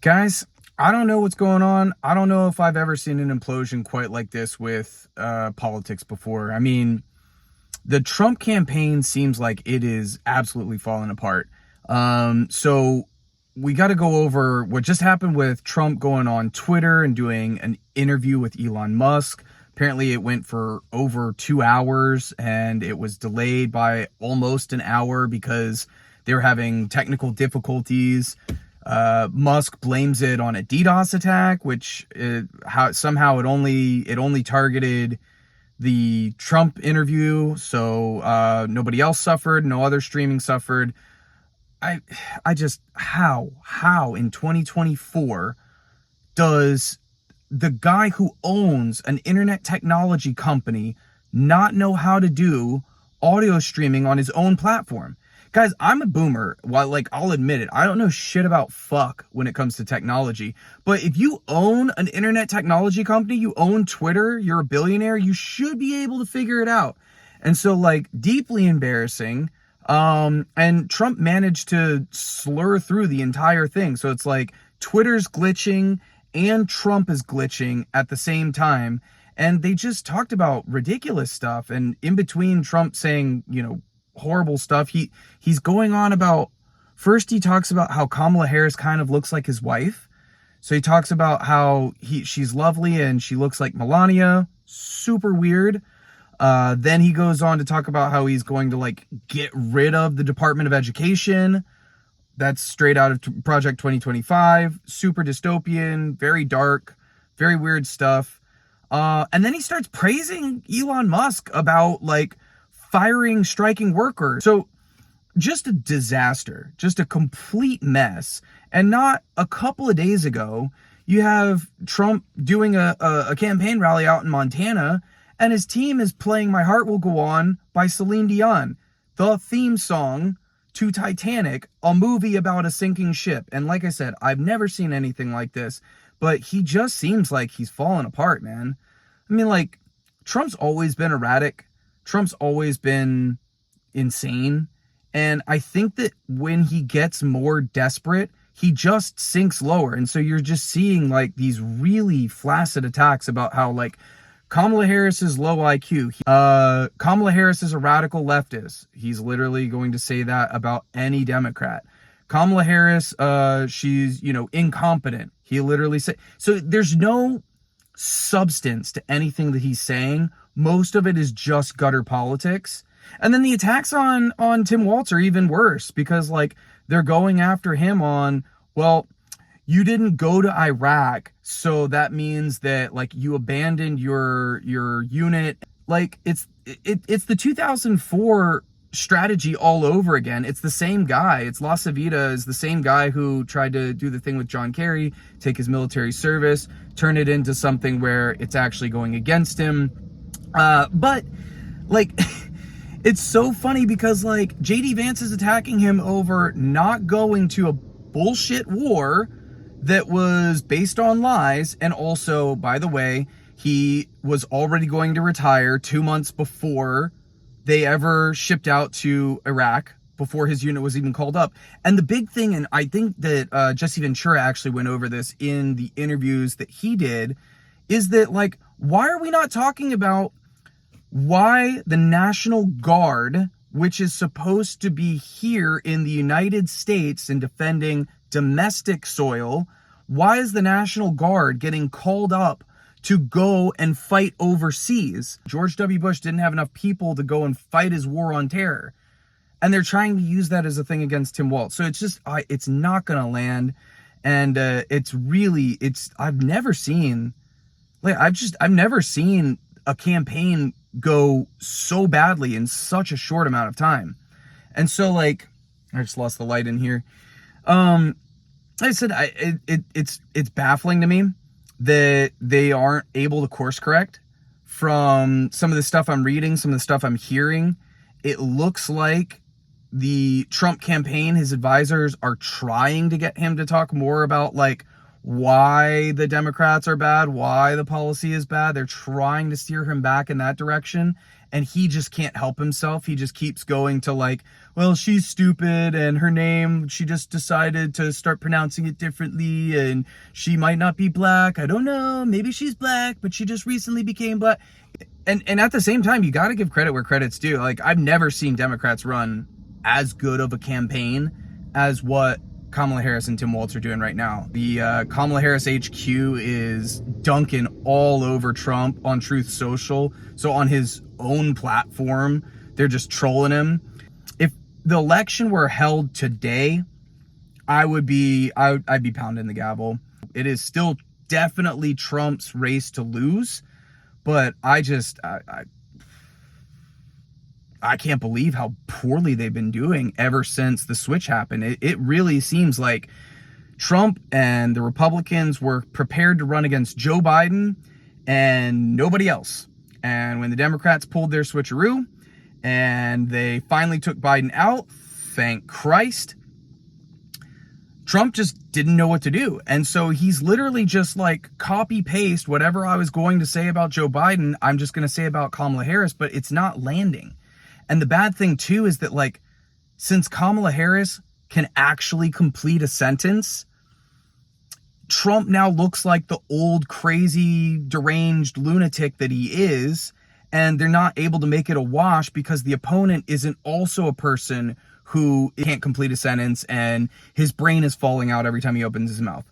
Guys, I don't know what's going on. I don't know if I've ever seen an implosion quite like this with politics before. I mean, the Trump campaign seems like it is absolutely falling apart. So we got to go over what just happened with Trump going on Twitter and doing an interview with Elon Musk. Apparently, it went for over 2 hours and it was delayed by almost an hour because they were having technical difficulties. Musk blames it on a DDoS attack, which somehow it only targeted the Trump interview, so nobody else suffered, no other streaming suffered. I I just how in 2024 does the guy who owns an internet technology company not know how to do audio streaming on his own platform? Guys, I'm a boomer. While, like, I'll admit it, I don't know shit about fuck when it comes to technology. But if you own an internet technology company, you own Twitter, you're a billionaire, you should be able to figure it out. And so, like, deeply embarrassing. And Trump managed to slur through the entire thing. So it's like Twitter's glitching and Trump is glitching at the same time. And they just talked about ridiculous stuff. And in between Trump saying, horrible stuff, he's going on about, first he talks about how Kamala Harris kind of looks like his wife. So he talks about how she's lovely and she looks like Melania. Super weird. Then he goes on to talk about how he's going to, like, get rid of the Department of Education. That's straight out of Project 2025. Super dystopian, very dark, very weird stuff. And then he starts praising Elon Musk about, like, firing striking workers. So just a disaster, just a complete mess. And not a couple of days ago, you have Trump doing a campaign rally out in Montana, and his team is playing My Heart Will Go On by Celine Dion, the theme song to Titanic, a movie about a sinking ship. And like I said, I've never seen anything like this, but he just seems like he's falling apart, man. I mean, like, Trump's always been erratic. Trump's always been insane. And I think that when he gets more desperate, he just sinks lower. And so you're just seeing, like, these really flaccid attacks about how, like, Kamala Harris is low IQ. Kamala Harris is a radical leftist. He's literally going to say that about any Democrat. Kamala Harris, she's, incompetent. He literally said, so there's no substance to anything that he's saying. Most of it is just gutter politics. And then the attacks on Tim Walz are even worse because, like, they're going after him on, well, you didn't go to Iraq, so that means that, like, you abandoned your unit. Like, it's the 2004 strategy all over again. It's the same guy. It's La Savita is the same guy who tried to do the thing with John Kerry, take his military service, turn it into something where it's actually going against him. But, like, it's so funny because, like, JD Vance is attacking him over not going to a bullshit war that was based on lies. And also, by the way, he was already going to retire 2 months before they ever shipped out to Iraq, before his unit was even called up. And the big thing, and I think that Jesse Ventura actually went over this in the interviews that he did, is that, like, why are we not talking about why the National Guard, which is supposed to be here in the United States and defending domestic soil, why is the National Guard getting called up to go and fight overseas? George W. Bush didn't have enough people to go and fight his war on terror. And they're trying to use that as a thing against Tim Walz. So it's just, it's not going to land. And I've never seen a campaign go so badly in such a short amount of time. And so, like, I just lost the light in here. Like I said, it's baffling to me that they aren't able to course correct from some of the stuff I'm reading, some of the stuff I'm hearing. It looks like the Trump campaign, his advisors are trying to get him to talk more about, like, why the Democrats are bad, why the policy is bad. They're trying to steer him back in that direction. and he just can't help himself. He just keeps going to like, well, she's stupid and her name, she just decided to start pronouncing it differently and she might not be black. I don't know. Maybe she's black, but she just recently became black. And at the same time, you got to give credit where credit's due. Like, I've never seen Democrats run as good of a campaign as what Kamala Harris and Tim Walz are doing right now. The Kamala Harris HQ is dunking all over Trump on Truth Social. So on his own platform, they're just trolling him. If the election were held today, I'd be pounding the gavel. It is still definitely Trump's race to lose, but I can't believe how poorly they've been doing ever since the switch happened. It really seems like Trump and the Republicans were prepared to run against Joe Biden and nobody else. And when the Democrats pulled their switcheroo and they finally took Biden out, thank Christ, Trump just didn't know what to do. And so he's literally just like copy paste whatever I was going to say about Joe Biden, I'm just going to say about Kamala Harris, but it's not landing. And the bad thing too is that, like, since Kamala Harris can actually complete a sentence, Trump now looks like the old, crazy, deranged lunatic that he is, and they're not able to make it a wash because the opponent isn't also a person who can't complete a sentence and his brain is falling out every time he opens his mouth.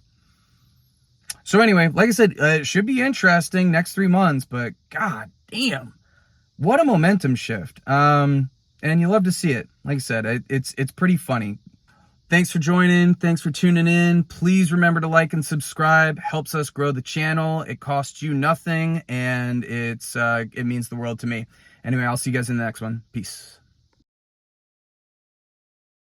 So anyway, like I said, it should be interesting next 3 months, but god damn, what a momentum shift. And you love to see it. Like I said, it's pretty funny. Thanks for joining. Thanks for tuning in. Please remember to like and subscribe. Helps us grow the channel. It costs you nothing, and it means the world to me. Anyway, I'll see you guys in the next one. Peace.